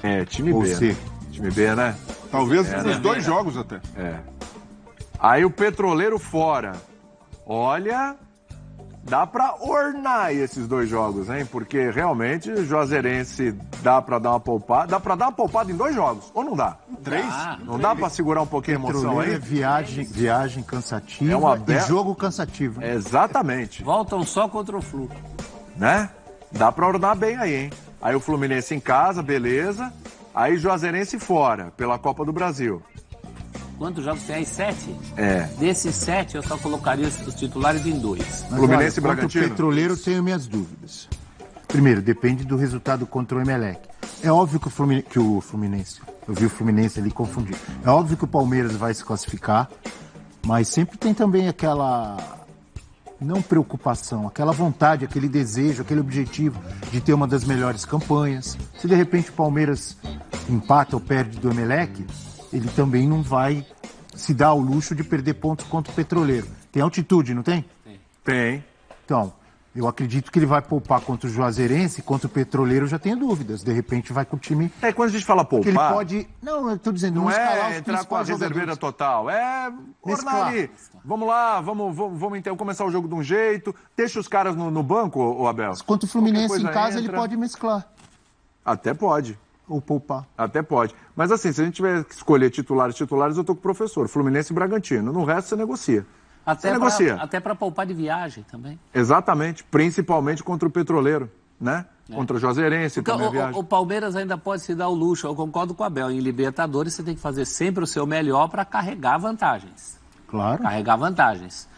É, time Ou B. C. Né? Time B, né? Talvez nos 2 jogos até. É. Aí o Petroleiro fora. Olha, dá pra ornar esses 2 jogos, hein? Porque realmente o Juazeirense dá pra dar uma poupada. Dá pra dar uma poupada em 2 jogos, ou não dá? 3? Não dá pra segurar um pouquinho a emoção aí? É viagem cansativa É e jogo cansativo. Né? Exatamente. Voltam só contra o Flu. Né? Dá pra ornar bem aí, hein? Aí o Fluminense em casa, beleza. Aí Juazeirense fora, pela Copa do Brasil. Quantos jogos tem aí? 7? É. Desses 7, eu só colocaria os titulares em 2. Fluminense e Contra Bragantino? o Petroleiro, tenho minhas dúvidas. Primeiro, depende do resultado contra o Emelec. É óbvio que o Fluminense, eu vi o Fluminense ali confundir. É óbvio que o Palmeiras vai se classificar, mas sempre tem também aquela, não preocupação, aquela vontade, aquele desejo, aquele objetivo de ter uma das melhores campanhas. Se de repente o Palmeiras empata ou perde do Emelec, ele também não vai se dar ao luxo de perder pontos contra o Petroleiro. Tem altitude, não tem? Tem. Então, eu acredito que ele vai poupar contra o Juazeirense, contra o Petroleiro eu já tenho dúvidas. De repente vai com o time... É, quando a gente fala que ele poupar, pode... Não, eu tô dizendo, não escalar os é entrar com a principais reserveira jogadores. total. É ornar Mesclar. ali. Vamos lá, vamos então começar o jogo de um jeito. Deixa os caras no banco, ô Abel. Contra o Fluminense Qualquer em coisa casa, entra. ele pode mesclar. Até pode. Ou poupar. Até pode. Mas assim, se a gente tiver que escolher titulares, eu tô com o professor. Fluminense e Bragantino. No resto, você negocia. Até para poupar de viagem também. Exatamente. Principalmente contra o Petroleiro, né? Contra o Juazeirense Porque também a viagem. o Palmeiras ainda pode se dar o luxo. Eu concordo com o Abel. Em Libertadores, você tem que fazer sempre o seu melhor para carregar vantagens. Claro. Carregar vantagens.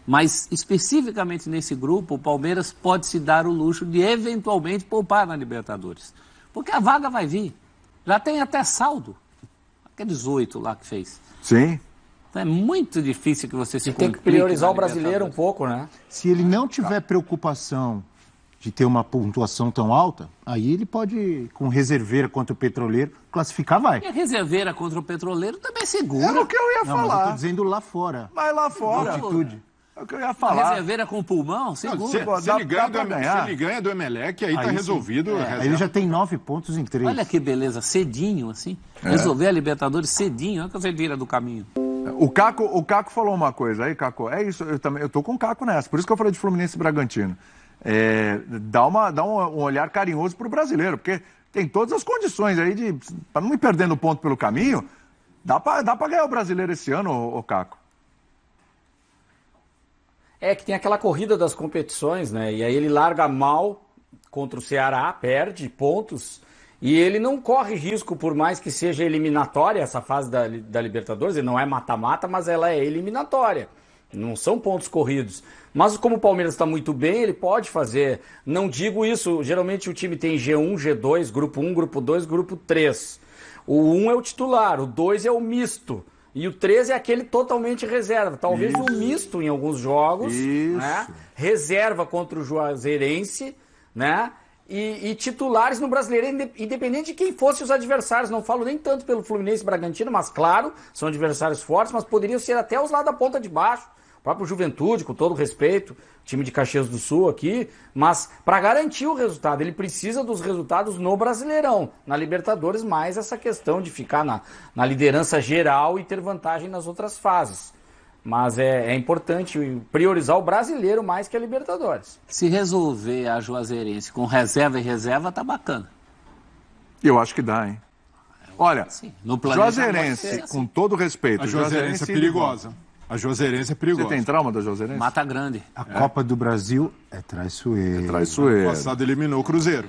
Mas, especificamente nesse grupo, o Palmeiras pode se dar o luxo de eventualmente poupar na Libertadores. Porque a vaga vai vir. Já tem até saldo. Aqueles 8 lá que fez. Sim. Então é muito difícil que você se Tem que complique priorizar na o brasileiro um Libertadores. pouco, né? Se ele não tiver preocupação de ter uma pontuação tão alta, aí ele pode, com reserveira contra o Petroleiro, classificar, vai. E a reserveira contra o Petroleiro também é segura. Era o que eu ia Não, mas eu tô falar. dizendo lá fora. Mas lá fora. Altitude. É o que eu ia A falar. reserveira com pulmão, segura. Se ele ganha pra ganhar. se ele ganha do Emelec, aí tá sim. resolvido. Aí ele já tem 9 pontos em 3. Olha que beleza, cedinho assim. Resolver a Libertadores cedinho, olha que você vira do caminho. O Caco falou uma coisa aí, Caco. É isso, eu tô com o Caco nessa. Por isso que eu falei de Fluminense e Bragantino. Dá um olhar carinhoso pro brasileiro, porque tem todas as condições aí para não ir perdendo ponto pelo caminho. Dá pra ganhar o brasileiro esse ano, ô Caco. É que tem aquela corrida das competições, né? E aí ele larga mal contra o Ceará, perde pontos, e ele não corre risco, por mais que seja eliminatória essa fase da Libertadores, ele não é mata-mata, mas ela é eliminatória. Não são pontos corridos. Mas como o Palmeiras está muito bem, ele pode fazer. Não digo isso, geralmente o time tem G1, G2, grupo 1, grupo 2, grupo 3. O 1 é o titular, o 2 é o misto. E o 13 é aquele totalmente reserva. Talvez um misto em alguns jogos. Né? Reserva contra o Juazeirense, né? E titulares no Brasileiro, independente de quem fossem os adversários. Não falo nem tanto pelo Fluminense e Bragantino, mas claro, são adversários fortes, mas poderiam ser até os lá da ponta de baixo. O próprio Juventude, com todo respeito, time de Caxias do Sul aqui, mas para garantir o resultado, ele precisa dos resultados no Brasileirão, na Libertadores, mais essa questão de ficar na liderança geral e ter vantagem nas outras fases. Mas é importante priorizar o brasileiro mais que a Libertadores. Se resolver a Juazeirense com reserva e reserva, tá bacana. Eu acho que dá, hein? Olha, Sim, no planejamento Juazeirense, é assim. com todo respeito. A Juazeirense é perigosa. A Juazeirense é Você perigosa. tem trauma da Juazeirense? Mata Grande. A Copa do Brasil é traiçoeira. O Traiçoeiro. passado eliminou o Cruzeiro.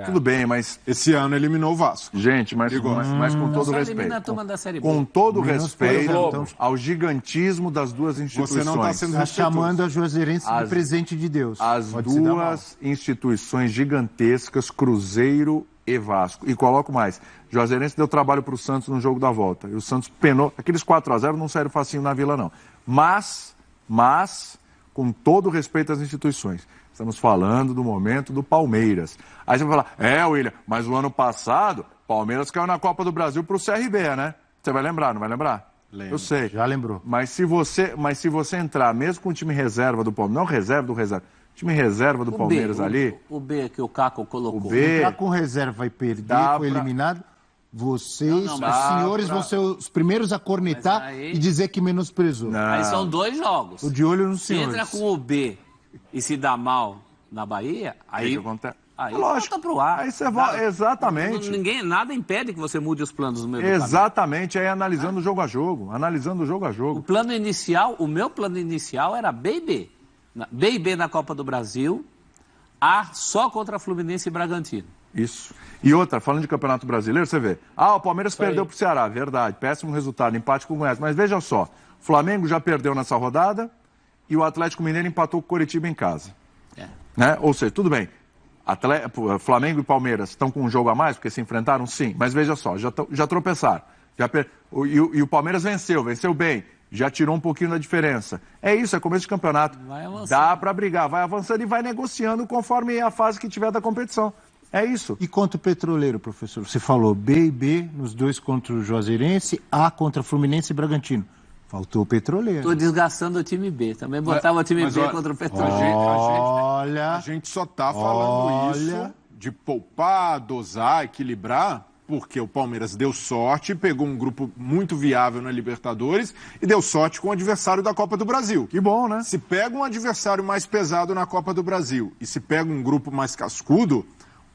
Tudo bem, mas... Esse ano eliminou o Vasco. Gente, mas com todo Só elimina a respeito. turma da Série B. Com todo Menos respeito Globo. ao gigantismo das duas instituições. Você não está sendo Tá chamando a Juazeirense de presente de Deus. As Pode se dar mal. duas instituições gigantescas, Cruzeiro e Vasco. E coloco mais. Juazeirense deu trabalho para o Santos no jogo da volta. E o Santos penou. Aqueles 4-0 não saíram facinho na Vila, não. Mas, com todo respeito às instituições, estamos falando do momento do Palmeiras. Aí você vai falar, William, mas o ano passado, Palmeiras caiu na Copa do Brasil pro CRB, né? Você vai lembrar, não vai lembrar? Lembro. Eu sei. Já lembrou. Mas se você entrar, mesmo com o time reserva do Palmeiras, não reserva do reserva, time reserva do Palmeiras ali... O B que o Caco colocou. O B... Entrar com reserva e perder, foi eliminado, vocês, Não, os senhores, vão ser os primeiros a cornetar aí... e dizer que menosprezou. Não. Aí são 2 jogos. Tô de olho nos Se senhores. entra com o B e se dá mal na Bahia, aí... que acontece? Aí Lógico. volta pro ar. Aí você volta, exatamente. Nada impede que você mude os planos no meio do caminho. Exatamente, aí analisando jogo a jogo. Analisando jogo a O jogo. plano inicial, o meu plano inicial era B e B. B e B na Copa do Brasil, A só contra Fluminense e Bragantino. Isso. E outra, falando de Campeonato Brasileiro, você vê. O Palmeiras perdeu pro Ceará, verdade. Péssimo resultado, empate com o Goiás. Mas veja só, o Flamengo já perdeu nessa rodada e o Atlético Mineiro empatou com o Coritiba em casa. Né? Ou seja, tudo bem. Flamengo e Palmeiras estão com um jogo a mais, porque se enfrentaram, sim. Mas veja só, já tropeçaram. E o Palmeiras venceu bem. Já tirou um pouquinho da diferença. É isso, é começo de campeonato. Dá para brigar, vai avançando e vai negociando conforme a fase que tiver da competição. É isso. E contra o Petroleiro, professor? Você falou B e B nos 2 contra o Juazeirense, A contra Fluminense e Bragantino. Faltou o Petroleiro. Estou desgastando o time B. Também botava o time B contra o Petroleiro. A gente só está falando isso de poupar, dosar, equilibrar, porque o Palmeiras deu sorte, pegou um grupo muito viável na Libertadores e deu sorte com o adversário da Copa do Brasil. Que bom, né? Se pega um adversário mais pesado na Copa do Brasil e se pega um grupo mais cascudo,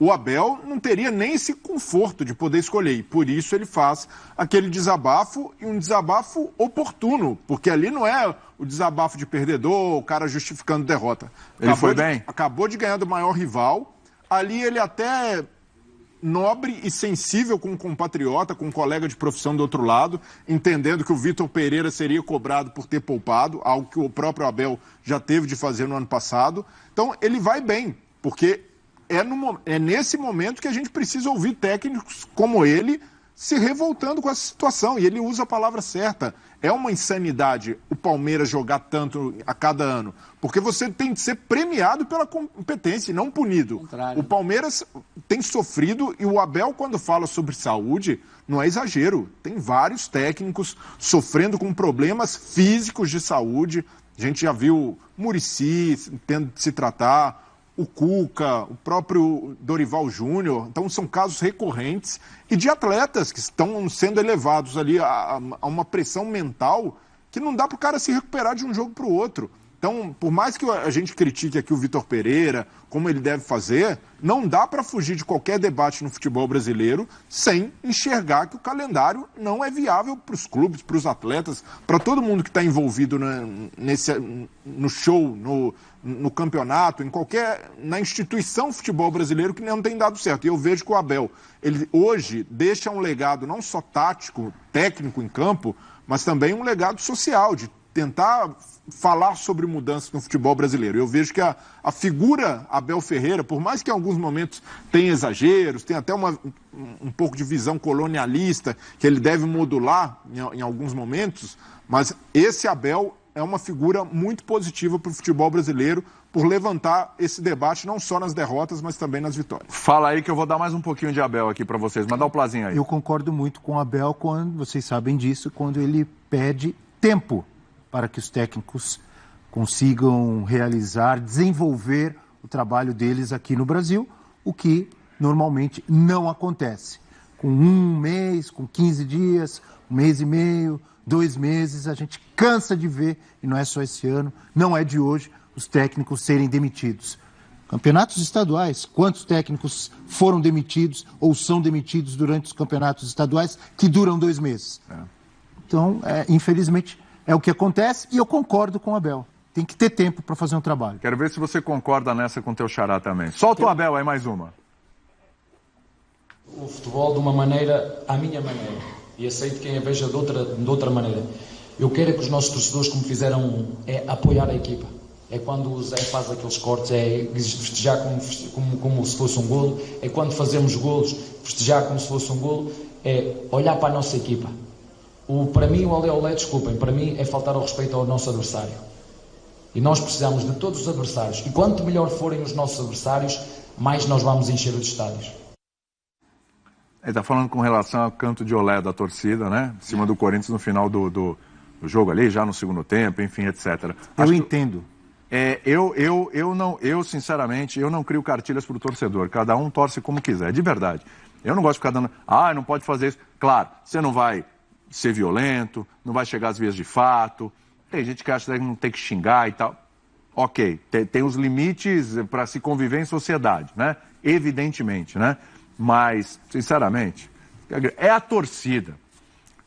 o Abel não teria nem esse conforto de poder escolher. E por isso ele faz aquele desabafo, e um desabafo oportuno, porque ali não é o desabafo de perdedor, o cara justificando derrota. Ele foi bem? Acabou de ganhar do maior rival. Ali ele até nobre e sensível com um compatriota, com um colega de profissão do outro lado, entendendo que o Vitor Pereira seria cobrado por ter poupado, algo que o próprio Abel já teve de fazer no ano passado. Então ele vai bem, porque é nesse momento que a gente precisa ouvir técnicos como ele se revoltando com essa situação. E ele usa a palavra certa. É uma insanidade o Palmeiras jogar tanto a cada ano. Porque você tem de ser premiado pela competência e não punido. O Palmeiras tem sofrido, e o Abel, quando fala sobre saúde, não é exagero. Tem vários técnicos sofrendo com problemas físicos de saúde. A gente já viu Muricy tendo de se tratar, o Cuca, o próprio Dorival Júnior. Então são casos recorrentes e de atletas que estão sendo elevados ali a uma pressão mental que não dá para o cara se recuperar de um jogo para o outro. Então, por mais que a gente critique aqui o Vitor Pereira, como ele deve fazer, não dá para fugir de qualquer debate no futebol brasileiro sem enxergar que o calendário não é viável para os clubes, para os atletas, para todo mundo que está envolvido no show, no campeonato, na instituição futebol brasileiro, que não tem dado certo. E eu vejo que o Abel, ele hoje deixa um legado não só tático, técnico em campo, mas também um legado social, de tentar falar sobre mudanças no futebol brasileiro. Eu vejo que a figura Abel Ferreira, por mais que em alguns momentos tenha exageros, tenha até um pouco de visão colonialista, que ele deve modular em alguns momentos, mas esse Abel é uma figura muito positiva para o futebol brasileiro, por levantar esse debate não só nas derrotas, mas também nas vitórias. Fala aí que eu vou dar mais um pouquinho de Abel aqui para vocês. Manda o plazinho aí. Eu concordo muito com o Abel, quando vocês sabem disso, quando ele pede tempo para que os técnicos consigam realizar, desenvolver o trabalho deles aqui no Brasil, o que normalmente não acontece. Com um mês, com 15 dias, um mês e meio, 2 meses, a gente cansa de ver, e não é só esse ano, não é de hoje, os técnicos serem demitidos. Campeonatos estaduais, quantos técnicos foram demitidos ou são demitidos durante os campeonatos estaduais que duram 2 meses? Então, infelizmente, é o que acontece, e eu concordo com o Abel. Tem que ter tempo para fazer um trabalho. Quero ver se você concorda nessa com o teu xará também. Solta o Abel aí, mais uma. O futebol de uma maneira, à minha maneira. E aceito quem a veja de outra maneira. Eu quero que os nossos torcedores, como fizeram, é apoiar a equipa. É quando o Zé faz aqueles cortes, é festejar como se fosse um golo. É quando fazemos golos, festejar como se fosse um golo. É olhar para a nossa equipa. Para mim, o olé olé, desculpem, para mim é faltar ao respeito ao nosso adversário. E nós precisamos de todos os adversários. E quanto melhor forem os nossos adversários, mais nós vamos encher os estádios. Ele está falando com relação ao canto de olé da torcida, né? Em cima do Corinthians no final do jogo ali, já no segundo tempo, enfim, etc. Eu entendo. Eu, sinceramente, eu não crio cartilhas para o torcedor. Cada um torce como quiser, de verdade. Eu não gosto de ficar dando, não pode fazer isso. Claro, você não vai ser violento, não vai chegar às vias de fato. Tem gente que acha que não tem que xingar e tal. Ok, tem os limites para se conviver em sociedade, né? Evidentemente, né? Mas, sinceramente, é a torcida.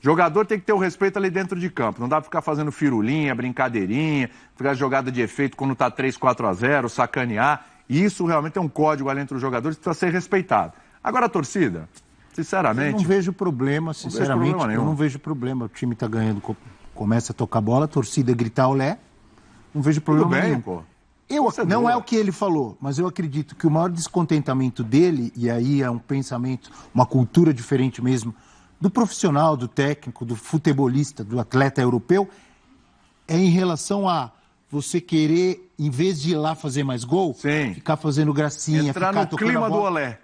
Jogador tem que ter o respeito ali dentro de campo. Não dá pra ficar fazendo firulinha, brincadeirinha, ficar jogada de efeito quando tá 3-4-0, sacanear. Isso realmente é um código ali entre os jogadores que precisa ser respeitado. Agora a torcida, sinceramente... Eu não vejo problema, sinceramente. Eu não vejo problema. O time tá ganhando, começa a tocar bola, a torcida gritar olé. Não vejo problema nenhum. Pô. Não é o que ele falou, mas eu acredito que o maior descontentamento dele, e aí é um pensamento, uma cultura diferente mesmo, do profissional, do técnico, do futebolista, do atleta europeu, é em relação a você querer, em vez de ir lá fazer mais gol, ficar fazendo gracinha, entrar no clima do olé.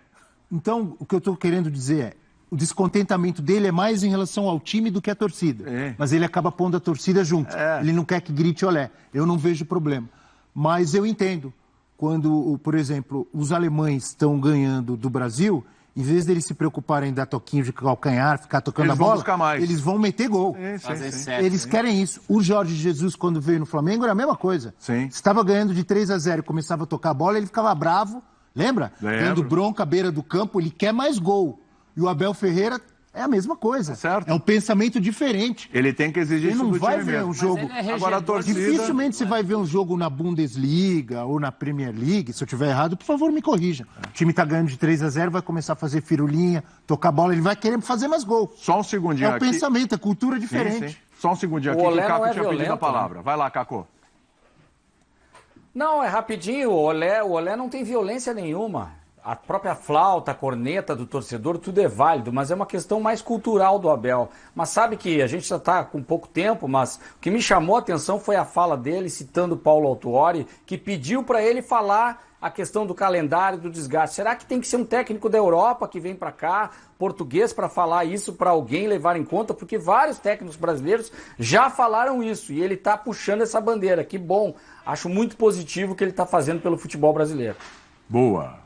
Então, o que eu estou querendo dizer é, o descontentamento dele é mais em relação ao time do que à torcida. Mas ele acaba pondo a torcida junto. Ele não quer que grite olé. Eu não vejo problema. Mas eu entendo quando, por exemplo, os alemães estão ganhando do Brasil... Em vez deles se preocuparem em dar toquinho de calcanhar, ficar tocando a bola, eles vão meter gol. Eles querem isso. O Jorge Jesus, quando veio no Flamengo, era a mesma coisa. Estava ganhando de 3-0 e começava a tocar a bola, ele ficava bravo. Lembra? Dando bronca à beira do campo, ele quer mais gol. E o Abel Ferreira é a mesma coisa. É um pensamento diferente. Ele tem que exigir isso do time mesmo. Ele não vai ver um jogo... Agora, a torcida... Dificilmente você vai ver um jogo na Bundesliga ou na Premier League. Se eu estiver errado, por favor, me corrija. O time tá ganhando de 3-0, vai começar a fazer firulinha, tocar bola, ele vai querer fazer mais gol. Só um segundinho aqui. É o pensamento, a cultura diferente. Sim. Só um segundinho aqui, que o Caco tinha pedido a palavra. Vai lá, Caco. Não, é rapidinho. O Olé não tem violência nenhuma. A própria flauta, a corneta do torcedor, tudo é válido, mas é uma questão mais cultural do Abel. Mas sabe que a gente já está com pouco tempo, mas o que me chamou a atenção foi a fala dele, citando Paulo Autuori, que pediu para ele falar a questão do calendário, do desgaste. Será que tem que ser um técnico da Europa que vem para cá, português, para falar isso para alguém levar em conta? Porque vários técnicos brasileiros já falaram isso e ele está puxando essa bandeira. Que bom, acho muito positivo o que ele está fazendo pelo futebol brasileiro. Boa.